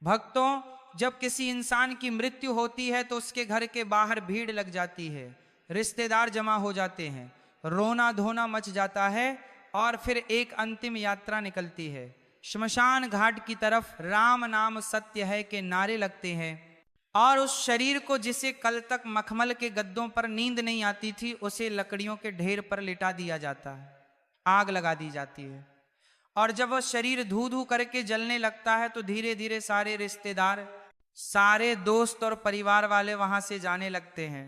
भक्तों, जब किसी इंसान की मृत्यु होती है तो उसके घर के बाहर भीड़ लग जाती है, रिश्तेदार जमा हो जाते हैं, रोना धोना मच जाता है और फिर एक अंतिम यात्रा निकलती है। श्मशान घाट की तरफ राम नाम सत्य है के नारे लगते हैं और उस शरीर को जिसे कल तक मखमल के गद्दों पर नींद नहीं आती थी, उसे लकड़ियों के ढेर पर लिटा दिया जाता है, आग लगा दी जाती है। और जब वह शरीर धू धू करके जलने लगता है तो धीरे धीरे सारे रिश्तेदार, सारे दोस्त और परिवार वाले वहां से जाने लगते हैं।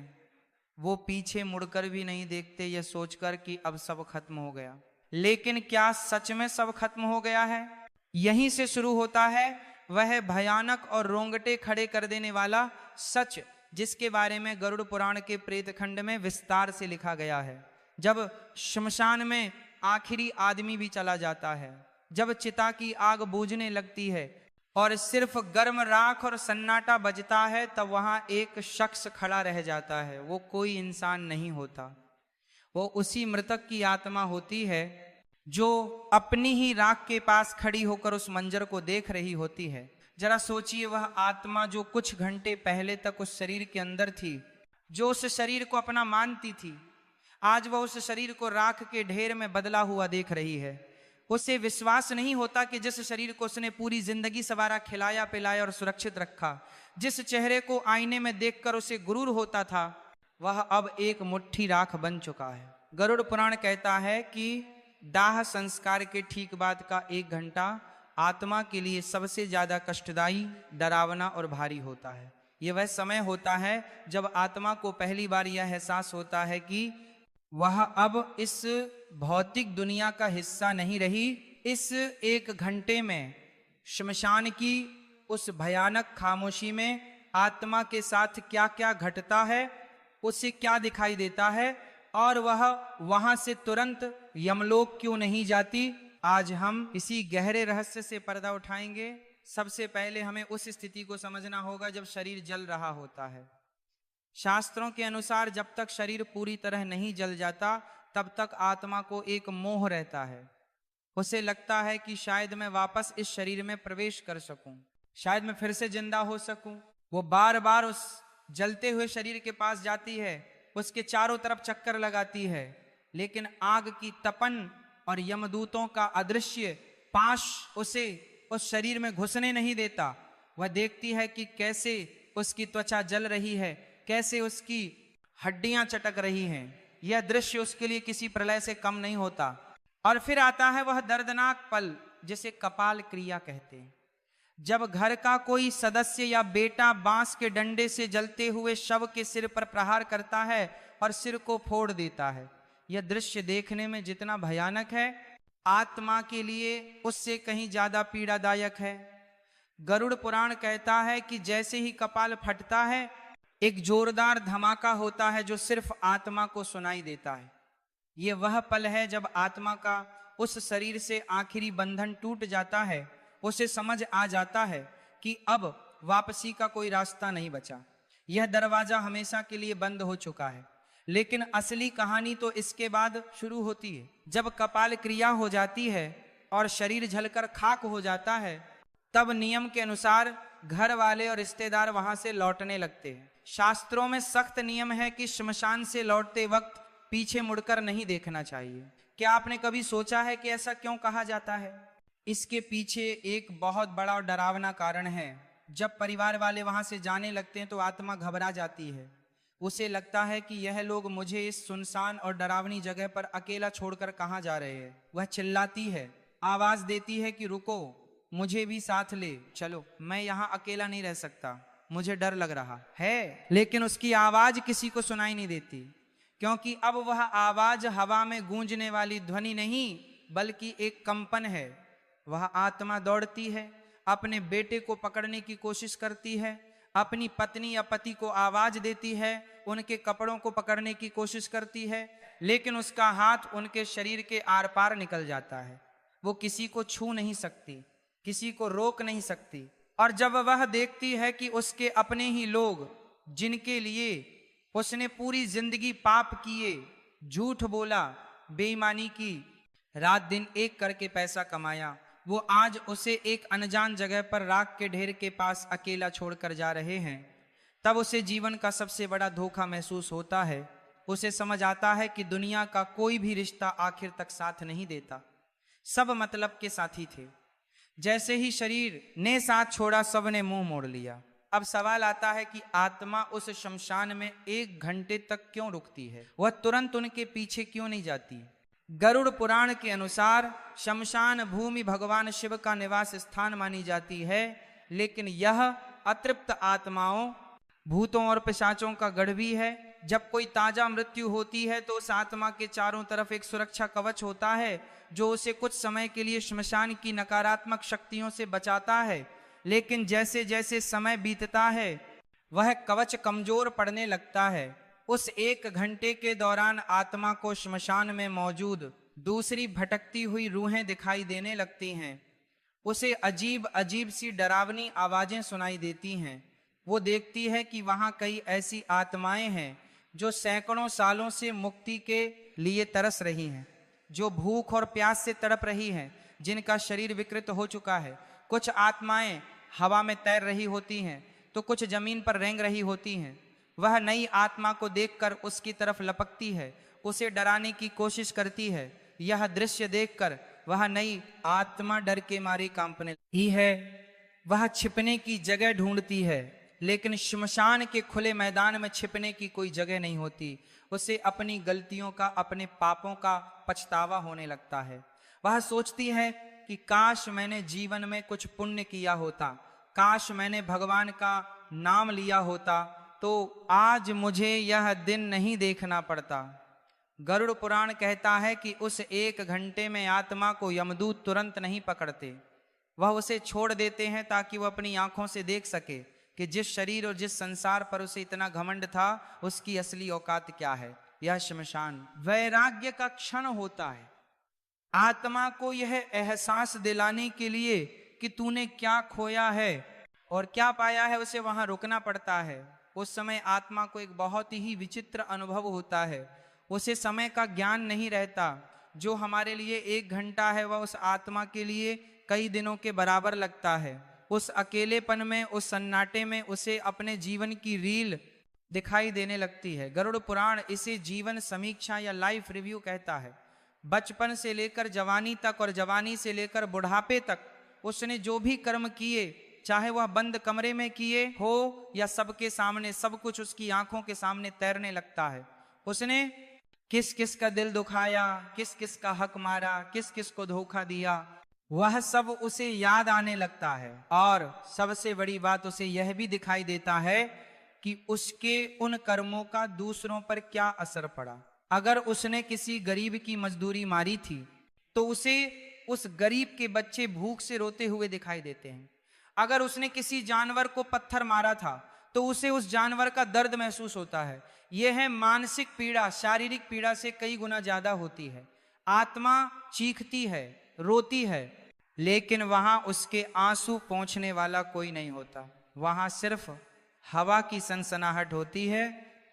वो पीछे मुड़कर भी नहीं देखते, ये सोचकर कि अब सब खत्म हो गया। लेकिन क्या सच में सब खत्म हो गया है? यहीं से शुरू होता है वह भयानक और रोंगटे खड़े कर देने वाला सच, जिसके बारे में गरुड़ पुराण के प्रेत खंड में विस्तार से लिखा गया है। जब श्मशान में आखिरी आदमी भी चला जाता है, जब चिता की आग बूझने लगती है और सिर्फ गर्म राख और सन्नाटा बजता है, तब वहां एक शख्स खड़ा रह जाता है। वो कोई इंसान नहीं होता, वो उसी मृतक की आत्मा होती है जो अपनी ही राख के पास खड़ी होकर उस मंजर को देख रही होती है। जरा सोचिए, वह आत्मा जो कुछ घंटे पहले तक उस शरीर के अंदर थी, जो उस शरीर को अपना मानती थी, आज वह उस शरीर को राख के ढेर में बदला हुआ देख रही है। उसे विश्वास नहीं होता कि जिस शरीर को उसने पूरी जिंदगी सवारा, खिलाया पिलाया और सुरक्षित रखा, जिस चेहरे को आईने में देखकर उसे गुरूर होता था, वह अब एक मुट्ठी राख बन चुका है। गरुड़ पुराण कहता है कि दाह संस्कार के ठीक बाद का 1 घंटा आत्मा के लिए सबसे ज्यादा कष्टदायी, डरावना और भारी होता है। यह वह समय होता है जब आत्मा को पहली बार यह एहसास होता है कि वह अब इस भौतिक दुनिया का हिस्सा नहीं रही। इस 1 घंटे में श्मशान की उस भयानक खामोशी में आत्मा के साथ क्या क्या घटता है, उसे क्या दिखाई देता है और वह वहां से तुरंत यमलोक क्यों नहीं जाती, आज हम इसी गहरे रहस्य से पर्दा उठाएंगे। सबसे पहले हमें उस स्थिति को समझना होगा जब शरीर जल रहा होता है। शास्त्रों के अनुसार जब तक शरीर पूरी तरह नहीं जल जाता, तब तक आत्मा को एक मोह रहता है। उसे लगता है कि शायद मैं वापस इस शरीर में प्रवेश कर सकूं, शायद मैं फिर से जिंदा हो सकूं। वो बार बार उस जलते हुए शरीर के पास जाती है, उसके चारों तरफ चक्कर लगाती है, लेकिन आग की तपन और यमदूतों का अदृश्य पाश उसे उस शरीर में घुसने नहीं देता। वह देखती है कि कैसे उसकी त्वचा जल रही है, कैसे उसकी हड्डियां चटक रही हैं। यह दृश्य उसके लिए किसी प्रलय से कम नहीं होता। और फिर आता है वह दर्दनाक पल जिसे कपाल क्रिया कहते हैं, जब घर का कोई सदस्य या बेटा बांस के डंडे से जलते हुए शव के सिर पर प्रहार करता है और सिर को फोड़ देता है। यह दृश्य देखने में जितना भयानक है, आत्मा के लिए उससे कहीं ज्यादा पीड़ादायक है। गरुड़ पुराण कहता है कि जैसे ही कपाल फटता है, एक जोरदार धमाका होता है जो सिर्फ आत्मा को सुनाई देता है। यह वह पल है जब आत्मा का उस शरीर से आखिरी बंधन टूट जाता है। उसे समझ आ जाता है कि अब वापसी का कोई रास्ता नहीं बचा, यह दरवाजा हमेशा के लिए बंद हो चुका है। लेकिन असली कहानी तो इसके बाद शुरू होती है, जब कपाल क्रिया हो जाती है और शरीर जलकर खाक हो जाता है। तब नियम के अनुसार घर वाले और रिश्तेदार वहां से लौटने लगते हैं। शास्त्रों में सख्त नियम है कि श्मशान से लौटते वक्त पीछे मुड़कर नहीं देखना चाहिए। क्या आपने कभी सोचा है कि ऐसा क्यों कहा जाता है? इसके पीछे एक बहुत बड़ा और डरावना कारण है। जब परिवार वाले वहां से जाने लगते हैं तो आत्मा घबरा जाती है। उसे लगता है कि यह लोग मुझे इस सुनसान और डरावनी जगह पर अकेला छोड़कर कहां जा रहे हैं। वह चिल्लाती है, आवाज देती है कि रुको, मुझे भी साथ ले चलो, मैं यहाँ अकेला नहीं रह सकता, मुझे डर लग रहा है। लेकिन उसकी आवाज किसी को सुनाई नहीं देती, क्योंकि अब वह आवाज हवा में गूंजने वाली ध्वनि नहीं बल्कि एक कंपन है। वह आत्मा दौड़ती है, अपने बेटे को पकड़ने की कोशिश करती है, अपनी पत्नी या पति को आवाज देती है, उनके कपड़ों को पकड़ने की कोशिश करती है, लेकिन उसका हाथ उनके शरीर के आर पार निकल जाता है। वो किसी को छू नहीं सकती, किसी को रोक नहीं सकती। और जब वह देखती है कि उसके अपने ही लोग, जिनके लिए उसने पूरी जिंदगी पाप किए, झूठ बोला, बेईमानी की, रात दिन एक करके पैसा कमाया, वो आज उसे एक अनजान जगह पर राख के ढेर के पास अकेला छोड़कर जा रहे हैं, तब उसे जीवन का सबसे बड़ा धोखा महसूस होता है। उसे समझ आता है कि दुनिया का कोई भी रिश्ता आखिर तक साथ नहीं देता, सब मतलब के साथी थे। जैसे ही शरीर ने साथ छोड़ा, सब ने मुंह मोड़ लिया। अब सवाल आता है कि आत्मा उस शमशान में 1 घंटे तक क्यों रुकती है, वह तुरंत उनके पीछे क्यों नहीं जाती। गरुड़ पुराण के अनुसार शमशान भूमि भगवान शिव का निवास स्थान मानी जाती है, लेकिन यह अतृप्त आत्माओं, भूतों और पिशाचों का गढ़ भी है। जब कोई ताजा मृत्यु होती है तो उस आत्मा के चारों तरफ एक सुरक्षा कवच होता है जो उसे कुछ समय के लिए श्मशान की नकारात्मक शक्तियों से बचाता है। लेकिन जैसे जैसे समय बीतता है वह कवच कमजोर पड़ने लगता है। उस 1 घंटे के दौरान आत्मा को श्मशान में मौजूद दूसरी भटकती हुई रूहें दिखाई देने लगती हैं। उसे अजीब अजीब सी डरावनी आवाजें सुनाई देती हैं। वो देखती है कि वहां कई ऐसी आत्माएं हैं जो सैकड़ों सालों से मुक्ति के लिए तरस रही हैं, जो भूख और प्यास से तड़प रही हैं, जिनका शरीर विकृत हो चुका है। कुछ आत्माएं हवा में तैर रही होती हैं तो कुछ जमीन पर रेंग रही होती हैं। वह नई आत्मा को देखकर उसकी तरफ लपकती है, उसे डराने की कोशिश करती है। यह दृश्य देखकर वह नई आत्मा डर के मारे कांपने ही है। वह छिपने की जगह ढूंढती है, लेकिन श्मशान के खुले मैदान में छिपने की कोई जगह नहीं होती। उसे अपनी गलतियों का, अपने पापों का पछतावा होने लगता है। वह सोचती है कि काश मैंने जीवन में कुछ पुण्य किया होता, काश मैंने भगवान का नाम लिया होता तो आज मुझे यह दिन नहीं देखना पड़ता। गरुड़ पुराण कहता है कि उस 1 घंटे में आत्मा को यमदूत तुरंत नहीं पकड़ते, वह उसे छोड़ देते हैं ताकि वह अपनी आंखों से देख सके कि जिस शरीर और जिस संसार पर उसे इतना घमंड था उसकी असली औकात क्या है। यह श्मशान वैराग्य का क्षण होता है। आत्मा को यह एहसास दिलाने के लिए कि तूने क्या खोया है और क्या पाया है, उसे वहां रुकना पड़ता है। उस समय आत्मा को एक बहुत ही विचित्र अनुभव होता है। उसे समय का ज्ञान नहीं रहता। जो हमारे लिए 1 घंटा है वह उस आत्मा के लिए कई दिनों के बराबर लगता है। उस अकेलेपन में, उस सन्नाटे में उसे अपने जीवन की रील दिखाई देने लगती है। गरुड़ पुराण इसे जीवन समीक्षा या लाइफ रिव्यू कहता है। बचपन से लेकर जवानी तक और जवानी से लेकर बुढ़ापे तक उसने जो भी कर्म किए, चाहे वह बंद कमरे में किए हो या सबके सामने, सब कुछ उसकी आंखों के सामने तैरने लगता है। उसने किस किस का दिल दुखाया, किस किस का हक मारा, किस किस को धोखा दिया, वह सब उसे याद आने लगता है। और सबसे बड़ी बात, उसे यह भी दिखाई देता है कि उसके उन कर्मों का दूसरों पर क्या असर पड़ा। अगर उसने किसी गरीब की मजदूरी मारी थी तो उसे उस गरीब के बच्चे भूख से रोते हुए दिखाई देते हैं। अगर उसने किसी जानवर को पत्थर मारा था तो उसे उस जानवर का दर्द महसूस होता है। यह है मानसिक पीड़ा शारीरिक पीड़ा से कई गुना ज्यादा होती है। आत्मा चीखती है, रोती है, लेकिन वहां उसके आंसू पोंछने वाला कोई नहीं होता। वहां सिर्फ हवा की सनसनाहट होती है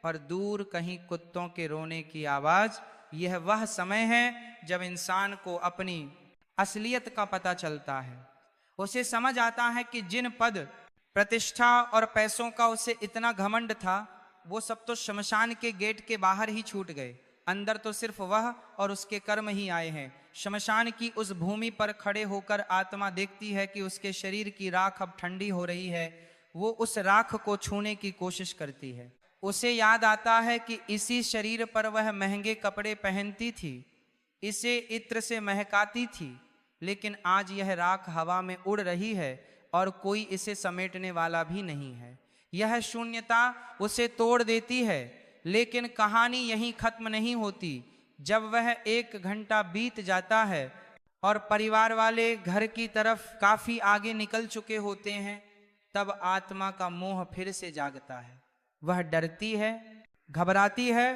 और दूर कहीं कुत्तों के रोने की आवाज। यह वह समय है जब इंसान को अपनी असलियत का पता चलता है। उसे समझ आता है कि जिन पद, प्रतिष्ठा और पैसों का उसे इतना घमंड था, वो सब तो शमशान के गेट के बाहर ही छूट गए। अंदर तो सिर्फ वह और उसके कर्म ही आए हैं। शमशान की उस भूमि पर खड़े होकर आत्मा देखती है कि उसके शरीर की राख अब ठंडी हो रही है। वो उस राख को छूने की कोशिश करती है। उसे याद आता है कि इसी शरीर पर वह महंगे कपड़े पहनती थी, इसे इत्र से महकाती थी, लेकिन आज यह राख हवा में उड़ रही है और कोई इसे समेटने वाला भी नहीं है। यह शून्यता उसे तोड़ देती है। लेकिन कहानी यहीं खत्म नहीं होती। जब वह 1 घंटा बीत जाता है और परिवार वाले घर की तरफ काफी आगे निकल चुके होते हैं, तब आत्मा का मोह फिर से जागता है। वह डरती है, घबराती है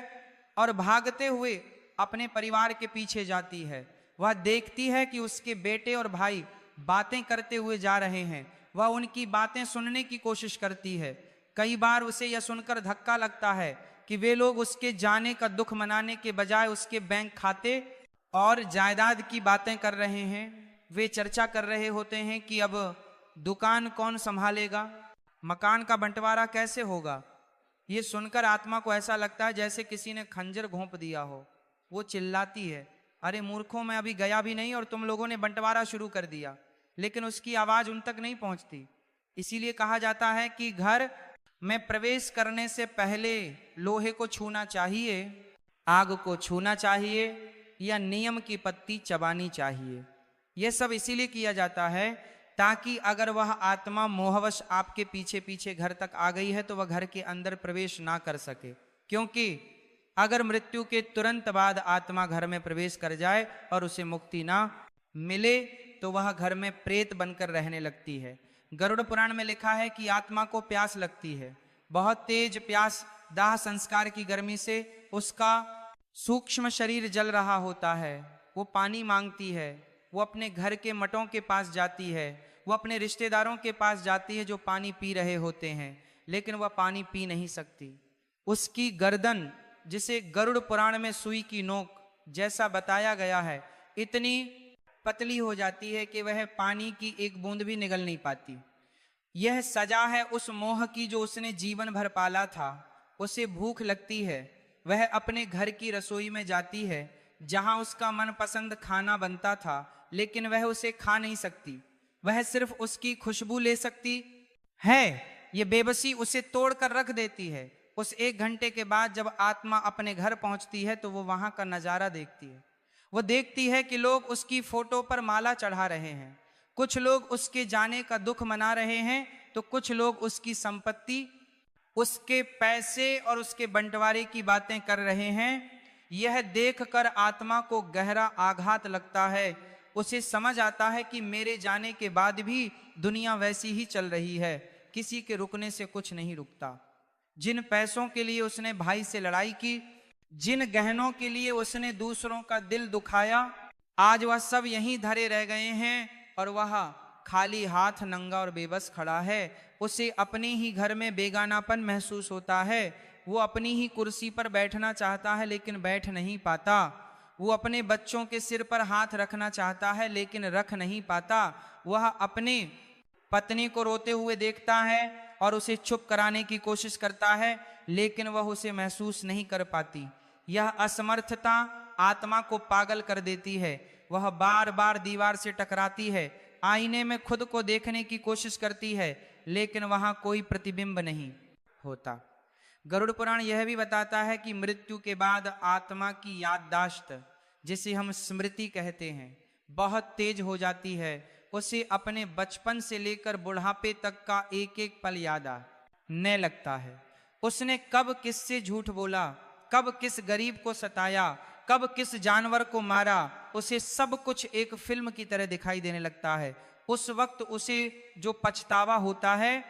और भागते हुए अपने परिवार के पीछे जाती है। वह देखती है कि उसके बेटे और भाई बातें करते हुए जा रहे हैं। वह उनकी बातें सुनने की कोशिश करती है। कई बार उसे यह सुनकर धक्का लगता है कि वे लोग उसके जाने का दुख मनाने के बजाय उसके बैंक खाते और जायदाद की बातें कर रहे हैं। वे चर्चा कर रहे होते हैं कि अब दुकान कौन संभालेगा, मकान का बंटवारा कैसे होगा। ये सुनकर आत्मा को ऐसा लगता है जैसे किसी ने खंजर घोंप दिया हो। वो चिल्लाती है, अरे मूर्खों, मैं अभी गया भी नहीं और तुम लोगों ने बंटवारा शुरू कर दिया। लेकिन उसकी आवाज उन तक नहीं पहुंचती। इसीलिए कहा जाता है कि घर में प्रवेश करने से पहले लोहे को छूना चाहिए, आग को छूना चाहिए या नियम की पत्ती चबानी चाहिए। यह सब इसीलिए किया जाता है ताकि अगर वह आत्मा मोहवश आपके पीछे पीछे घर तक आ गई है तो वह घर के अंदर प्रवेश ना कर सके। क्योंकि अगर मृत्यु के तुरंत बाद आत्मा घर में प्रवेश कर जाए और उसे मुक्ति ना मिले तो वह घर में प्रेत बनकर रहने लगती है। गरुड़ पुराण में लिखा है कि आत्मा को प्यास लगती है, बहुत तेज प्यास। दाह संस्कार की गर्मी से उसका सूक्ष्म शरीर जल रहा होता है। वो पानी मांगती है। वो अपने घर के मटों के पास जाती है, वो अपने रिश्तेदारों के पास जाती है जो पानी पी रहे होते हैं, लेकिन वह पानी पी नहीं सकती। उसकी गर्दन, जिसे गरुड़ पुराण में सुई की नोक जैसा बताया गया है, इतनी पतली हो जाती है कि वह पानी की एक बूंद भी निगल नहीं पाती। यह सजा है उस मोह की जो उसने जीवन भर पाला था। उसे भूख लगती है, वह अपने घर की रसोई में जाती है जहां उसका मनपसंद खाना बनता था, लेकिन वह उसे खा नहीं सकती। वह सिर्फ उसकी खुशबू ले सकती है। ये बेबसी उसे तोड़कर रख देती है। उस 1 घंटे के बाद जब आत्मा अपने घर पहुंचती है तो वो वहां का नजारा देखती है। वो देखती है कि लोग उसकी फोटो पर माला चढ़ा रहे हैं, कुछ लोग उसके जाने का दुख मना रहे हैं, तो कुछ लोग उसकी संपत्ति, उसके पैसे और उसके बंटवारे की बातें कर रहे हैं। यह देखकर आत्मा को गहरा आघात लगता है। उसे समझ आता है कि मेरे जाने के बाद भी दुनिया वैसी ही चल रही है, किसी के रुकने से कुछ नहीं रुकता। जिन पैसों के लिए उसने भाई से लड़ाई की, जिन गहनों के लिए उसने दूसरों का दिल दुखाया, आज वह सब यहीं धरे रह गए हैं और वह खाली हाथ, नंगा और बेबस खड़ा है। उसे अपने ही घर में बेगानापन महसूस होता है। वो अपनी ही कुर्सी पर बैठना चाहता है लेकिन बैठ नहीं पाता। वो अपने बच्चों के सिर पर हाथ रखना चाहता है लेकिन रख नहीं पाता। वह अपने पत्नी को रोते हुए देखता है और उसे चुप कराने की कोशिश करता है, लेकिन वह उसे महसूस नहीं कर पाती। यह असमर्थता आत्मा को पागल कर देती है। वह बार बार दीवार से टकराती है, आईने में खुद को देखने की कोशिश करती है, लेकिन वहां कोई प्रतिबिंब नहीं होता। गरुड़ पुराण यह भी बताता है कि मृत्यु के बाद आत्मा की याददाश्त, जिसे हम स्मृति कहते हैं, बहुत तेज हो जाती है। उसे अपने बचपन से लेकर बुढ़ापे तक का एक एक पल याद आने लगता है। उसने कब किससे झूठ बोला, कब किस गरीब को सताया, कब किस जानवर को मारा, उसे सब कुछ एक फिल्म की तरह दिखाई देने लगता है। उस वक्त उसे जो पछतावा होता है,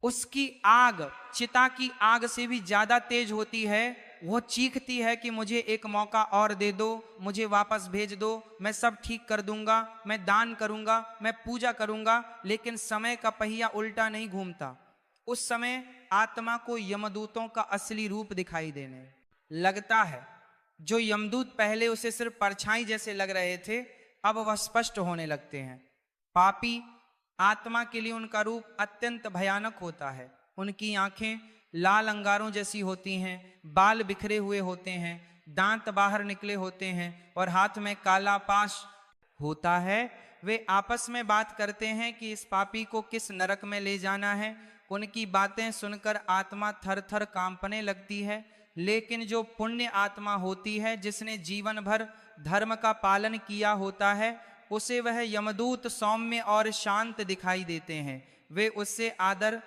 उसकी आग चिता की आग से भी ज्यादा तेज होती है। वो चीखती है कि मुझे एक मौका और दे दो, मुझे वापस भेज दो, मैं सब ठीक कर दूंगा, मैं दान करूंगा, मैं पूजा करूंगा। लेकिन समय का पहिया उल्टा नहीं घूमता। उस समय आत्मा को यमदूतों का असली रूप दिखाई देने लगता है। जो यमदूत पहले उसे सिर्फ परछाई जैसे लग रहे थे, अब वह स्पष्ट होने लगते हैं। पापी आत्मा के लिए उनका रूप अत्यंत भयानक होता है। उनकी आंखें लाल अंगारों जैसी होती हैं, बाल बिखरे हुए होते हैं, दांत बाहर निकले होते हैं और हाथ में काला पाश होता है। वे आपस में बात करते हैं कि इस पापी को किस नरक में ले जाना है। उनकी बातें सुनकर आत्मा थर थर कांपने लगती है। लेकिन जो पुण्य आत्मा होती है, जिसने जीवन भर धर्म का पालन किया होता है, उसे वह यमदूत सौम्य और शांत दिखाई देते हैं। वे उससे आदर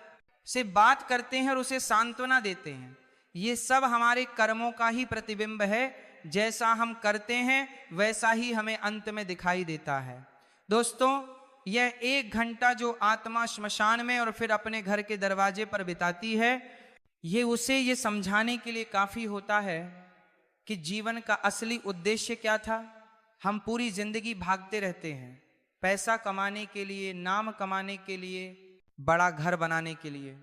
से बात करते हैं और उसे सांत्वना देते हैं। ये सब हमारे कर्मों का ही प्रतिबिंब है। जैसा हम करते हैं वैसा ही हमें अंत में दिखाई देता है। दोस्तों, यह 1 घंटा जो आत्मा श्मशान में और फिर अपने घर के दरवाजे पर बिताती है, ये उसे ये समझाने के लिए काफी होता है कि जीवन का असली उद्देश्य क्या था। हम पूरी जिंदगी भागते रहते हैं, पैसा कमाने के लिए, नाम कमाने के लिए, बड़ा घर बनाने के लिए।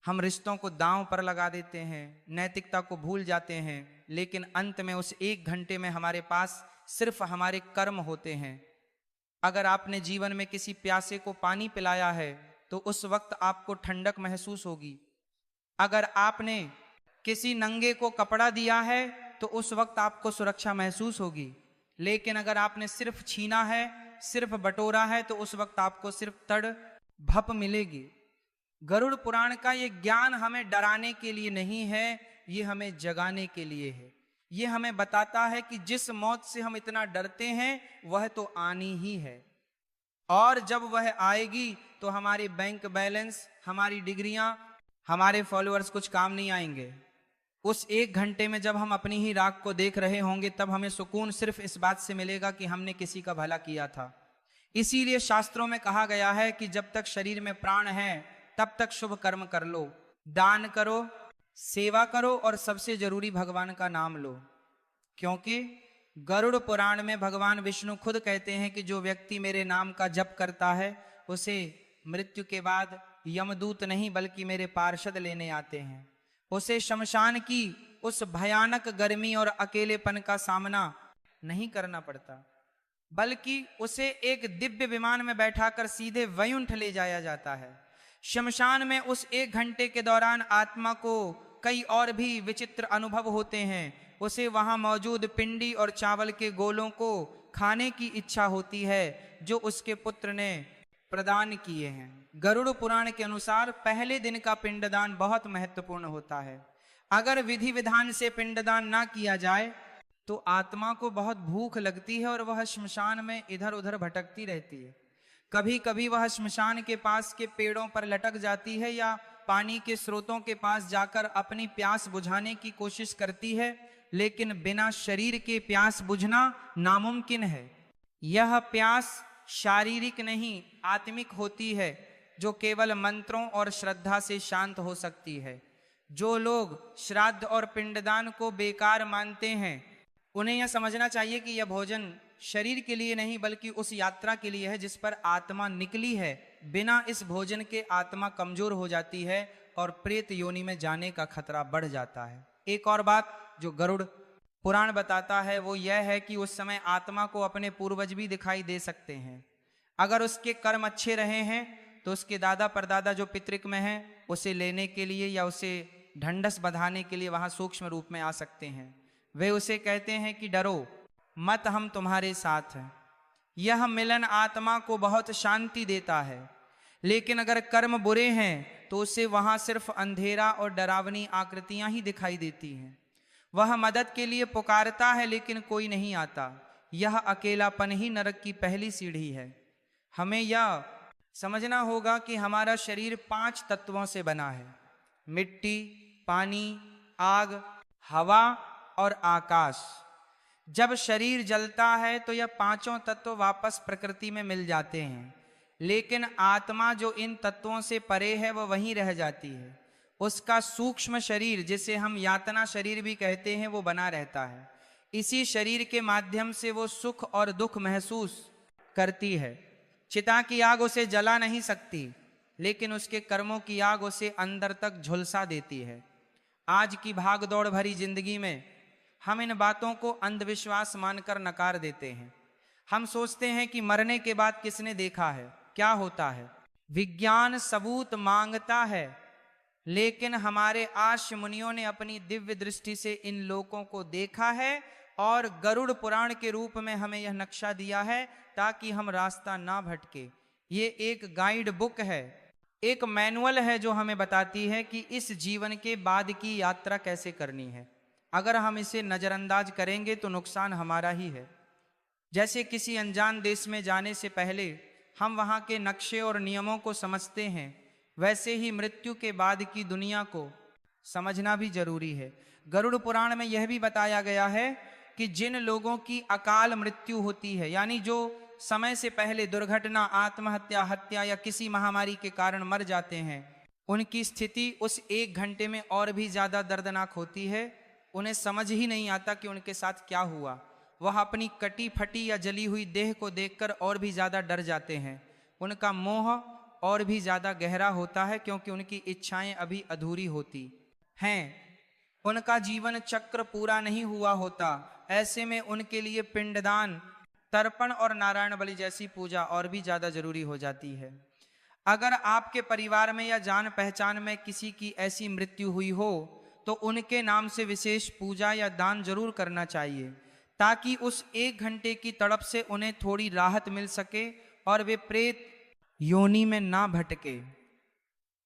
हम रिश्तों को दांव पर लगा देते हैं, नैतिकता को भूल जाते हैं, लेकिन अंत में उस 1 घंटे में हमारे पास सिर्फ हमारे कर्म होते हैं। अगर आपने जीवन में किसी प्यासे को पानी पिलाया है तो उस वक्त आपको ठंडक महसूस होगी। अगर आपने किसी नंगे को कपड़ा दिया है तो उस वक्त आपको सुरक्षा महसूस होगी। लेकिन अगर आपने सिर्फ छीना है, सिर्फ बटोरा है, तो उस वक्त आपको सिर्फ तड़ भप मिलेगी। गरुड़ पुराण का ये ज्ञान हमें डराने के लिए नहीं है, ये हमें जगाने के लिए है। ये हमें बताता है कि जिस मौत से हम इतना डरते हैं वह तो आनी ही है, और जब वह आएगी तो हमारे बैंक बैलेंस, हमारी डिग्रियां, हमारे फॉलोअर्स कुछ काम नहीं आएंगे। उस एक घंटे में जब हम अपनी ही राख को देख रहे होंगे तब हमें सुकून सिर्फ इस बात से मिलेगा कि हमने किसी का भला किया था। इसीलिए शास्त्रों में कहा गया है कि जब तक शरीर में प्राण है तब तक शुभ कर्म कर लो, दान करो, सेवा करो और सबसे जरूरी भगवान का नाम लो। क्योंकि गरुड़ पुराण में भगवान विष्णु खुद कहते हैं कि जो व्यक्ति मेरे नाम का जप करता है उसे मृत्यु के बाद यमदूत नहीं बल्कि मेरे पार्षद लेने आते हैं। उसे शमशान की उस भयानक गर्मी और अकेलेपन का सामना नहीं करना पड़ता, बल्कि उसे एक दिव्य विमान में बैठाकर सीधे वैकुंठ ले जाया जाता है। शमशान में उस एक घंटे के दौरान आत्मा को कई और भी विचित्र अनुभव होते हैं। उसे वहां मौजूद पिंडी और चावल के गोलों को खाने की इच्छा होती है जो उसके पुत्र ने प्रदान किए हैं। गरुड़ पुराण के अनुसार पहले दिन का पिंडदान बहुत महत्वपूर्ण होता है। अगर विधि विधान से पिंडदान ना किया जाए तो आत्मा को बहुत भूख लगती है और वह श्मशान में इधर उधर भटकती रहती है। कभी कभी वह श्मशान के पास के पेड़ों पर लटक जाती है या पानी के स्रोतों के पास जाकर अपनी प्यास बुझाने की कोशिश करती है, लेकिन बिना शरीर के प्यास बुझना नामुमकिन है। यह प्यास शारीरिक नहीं आत्मिक होती है, जो केवल मंत्रों और श्रद्धा से शांत हो सकती है। जो लोग श्राद्ध और पिंडदान को बेकार मानते हैं उन्हें यह समझना चाहिए कि यह भोजन शरीर के लिए नहीं बल्कि उस यात्रा के लिए है जिस पर आत्मा निकली है। बिना इस भोजन के आत्मा कमजोर हो जाती है और प्रेत योनि में जाने का खतरा बढ़ जाता है। एक और बात जो गरुड़ पुराण बताता है वो यह है कि उस समय आत्मा को अपने पूर्वज भी दिखाई दे सकते हैं। अगर उसके कर्म अच्छे रहे हैं तो उसके दादा परदादा जो पितृक में हैं उसे लेने के लिए या उसे ढंढस बंधाने के लिए वहां सूक्ष्म रूप में आ सकते हैं। वे उसे कहते हैं कि डरो मत, हम तुम्हारे साथ हैं। यह मिलन आत्मा को बहुत शांति देता है। लेकिन अगर कर्म बुरे हैं तो उसे वहां सिर्फ अंधेरा और डरावनी आकृतियां ही दिखाई देती हैं। वह मदद के लिए पुकारता है लेकिन कोई नहीं आता। यह अकेलापन ही नरक की पहली सीढ़ी है। हमें यह समझना होगा कि हमारा शरीर 5 तत्वों से बना है: मिट्टी, पानी, आग, हवा और आकाश। जब शरीर जलता है तो यह 5 तत्व वापस प्रकृति में मिल जाते हैं, लेकिन आत्मा जो इन तत्वों से परे है वह वहीं रह जाती है। उसका सूक्ष्म शरीर, जिसे हम यातना शरीर भी कहते हैं, वो बना रहता है। इसी शरीर के माध्यम से वो सुख और दुख महसूस करती है। चिता की आग उसे जला नहीं सकती, लेकिन उसके कर्मों की आग उसे अंदर तक झुलसा देती है। आज की भागदौड़ भरी जिंदगी में हम इन बातों को अंधविश्वास मानकर नकार देते हैं। हम सोचते हैं कि मरने के बाद किसने देखा है, क्या होता है। विज्ञान सबूत मांगता है, लेकिन हमारे आर्ष मुनियों ने अपनी दिव्य दृष्टि से इन लोकों को देखा है और गरुड़ पुराण के रूप में हमें यह नक्शा दिया है ताकि हम रास्ता ना भटके। ये एक गाइड बुक है, एक मैनुअल है जो हमें बताती है कि इस जीवन के बाद की यात्रा कैसे करनी है। अगर हम इसे नज़रअंदाज करेंगे तो नुकसान हमारा ही है। जैसे किसी अनजान देश में जाने से पहले हम वहाँ के नक्शे और नियमों को समझते हैं, वैसे ही मृत्यु के बाद की दुनिया को समझना भी जरूरी है। गरुड़ पुराण में यह भी बताया गया है कि जिन लोगों की अकाल मृत्यु होती है, यानी जो समय से पहले दुर्घटना, आत्महत्या, हत्या या किसी महामारी के कारण मर जाते हैं, उनकी स्थिति उस एक घंटे में और भी ज्यादा दर्दनाक होती है। उन्हें समझ ही नहीं आता कि उनके साथ क्या हुआ। वह अपनी कटी फटी या जली हुई देह को देखकर और भी ज्यादा डर जाते हैं। उनका मोह और भी ज्यादा गहरा होता है क्योंकि उनकी इच्छाएं अभी अधूरी होती हैं। उनका जीवन चक्र पूरा नहीं हुआ होता। ऐसे में उनके लिए पिंडदान तर्पण और नारायण बलि जैसी पूजा और भी ज़्यादा जरूरी हो जाती है। अगर आपके परिवार में या जान पहचान में किसी की ऐसी मृत्यु हुई हो तो उनके नाम से विशेष पूजा या दान जरूर करना चाहिए, ताकि उस 1 घंटे की तड़प से उन्हें थोड़ी राहत मिल सके और वे प्रेत योनि में ना भटके।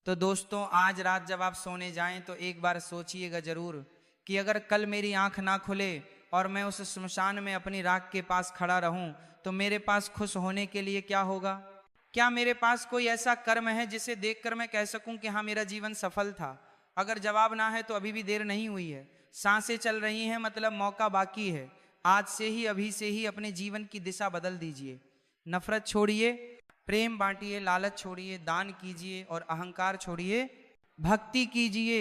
तो दोस्तों, आज रात जब आप सोने जाएं तो एक बार सोचिएगा जरूर कि अगर कल मेरी आंख ना खुले और मैं उस श्मशान में अपनी राख के पास खड़ा रहूं तो मेरे पास खुश होने के लिए क्या होगा? क्या मेरे पास कोई ऐसा कर्म है जिसे देखकर मैं कह सकूं कि हाँ, मेरा जीवन सफल था? अगर जवाब ना है तो अभी भी देर नहीं हुई है, सांसें चल रही हैं, मतलब मौका बाकी है। आज से ही, अभी से ही अपने जीवन की दिशा बदल दीजिए। नफरत छोड़िए, प्रेम बांटिए, लालच छोड़िए, दान कीजिए और अहंकार छोड़िए, भक्ति कीजिए,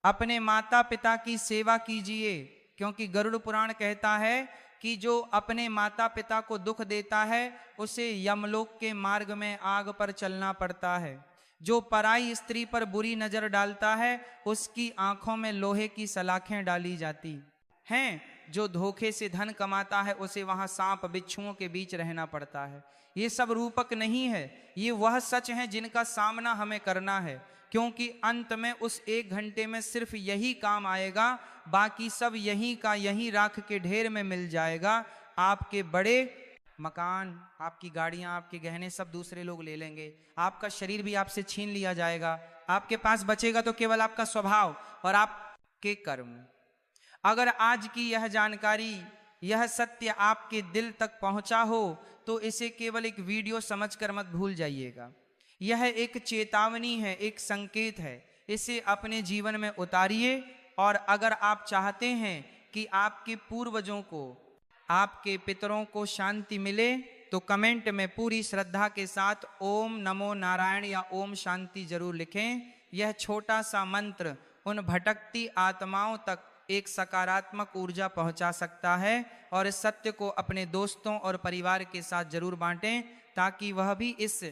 अपने माता पिता की सेवा कीजिए, क्योंकि गरुड़ पुराण कहता है कि जो अपने माता पिता को दुख देता है उसे यमलोक के मार्ग में आग पर चलना पड़ता है। जो पराई स्त्री पर बुरी नजर डालता है उसकी आंखों में लोहे की सलाखें डाली जाती हैं। जो धोखे से धन कमाता है उसे वहां सांप बिच्छुओं के बीच रहना पड़ता है। ये सब रूपक नहीं है, ये वह सच है जिनका सामना हमें करना है, क्योंकि अंत में उस 1 घंटे में सिर्फ यही काम आएगा, बाकी सब यहीं का यहीं राख के ढेर में मिल जाएगा। आपके बड़े मकान, आपकी गाड़ियां, आपके गहने सब दूसरे लोग ले लेंगे, आपका शरीर भी आपसे छीन लिया जाएगा। आपके पास बचेगा तो केवल आपका स्वभाव और आपके कर्म। अगर आज की यह जानकारी, यह सत्य आपके दिल तक पहुंचा हो तो इसे केवल एक वीडियो समझकर मत भूल जाइएगा। यह एक चेतावनी है, एक संकेत है, इसे अपने जीवन में उतारिए। और अगर आप चाहते हैं कि आपके पूर्वजों को, आपके पितरों को शांति मिले तो कमेंट में पूरी श्रद्धा के साथ ओम नमो नारायण या ओम शांति जरूर लिखें। यह छोटा सा मंत्र उन भटकती आत्माओं तक एक सकारात्मक ऊर्जा पहुंचा सकता है। और इस सत्य को अपने दोस्तों और परिवार के साथ जरूर बांटें, ताकि वह भी इस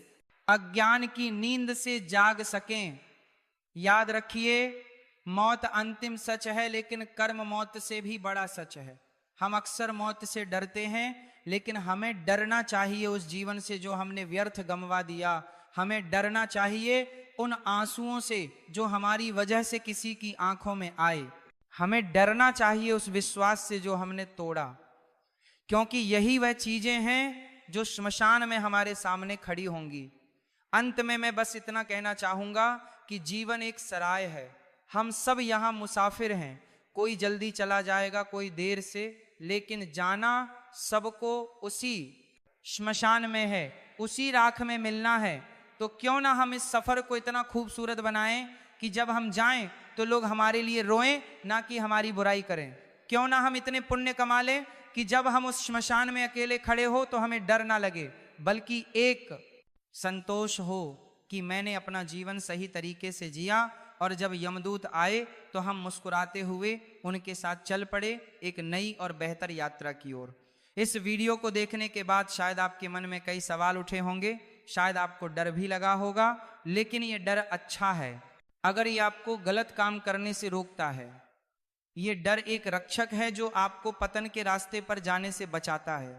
अज्ञान की नींद से जाग सकें। याद रखिए, मौत अंतिम सच है, लेकिन कर्म मौत से भी बड़ा सच है। हम अक्सर मौत से डरते हैं, लेकिन हमें डरना चाहिए उस जीवन से जो हमने व्यर्थ गंवा दिया। हमें डरना चाहिए उन आंसुओं से जो हमारी वजह से किसी की आंखों में आए। हमें डरना चाहिए उस विश्वास से जो हमने तोड़ा, क्योंकि यही वह चीजें हैं जो श्मशान में हमारे सामने खड़ी होंगी। अंत में मैं बस इतना कहना चाहूंगा कि जीवन एक सराय है, हम सब यहाँ मुसाफिर हैं। कोई जल्दी चला जाएगा, कोई देर से, लेकिन जाना सबको उसी श्मशान में है, उसी राख में मिलना है। तो क्यों ना हम इस सफर को इतना खूबसूरत बनाएं कि जब हम जाएं तो लोग हमारे लिए रोएं, ना कि हमारी बुराई करें। क्यों ना हम इतने पुण्य कमा लें कि जब हम उस श्मशान में अकेले खड़े हो तो हमें डर ना लगे, बल्कि एक संतोष हो कि मैंने अपना जीवन सही तरीके से जिया। और जब यमदूत आए तो हम मुस्कुराते हुए उनके साथ चल पड़े एक नई और बेहतर यात्रा की ओर। इस वीडियो को देखने के बाद शायद आपके मन में कई सवाल उठे होंगे, शायद आपको डर भी लगा होगा, लेकिन ये डर अच्छा है। अगर ये आपको गलत काम करने से रोकता है, ये डर एक रक्षक है जो आपको पतन के रास्ते पर जाने से बचाता है।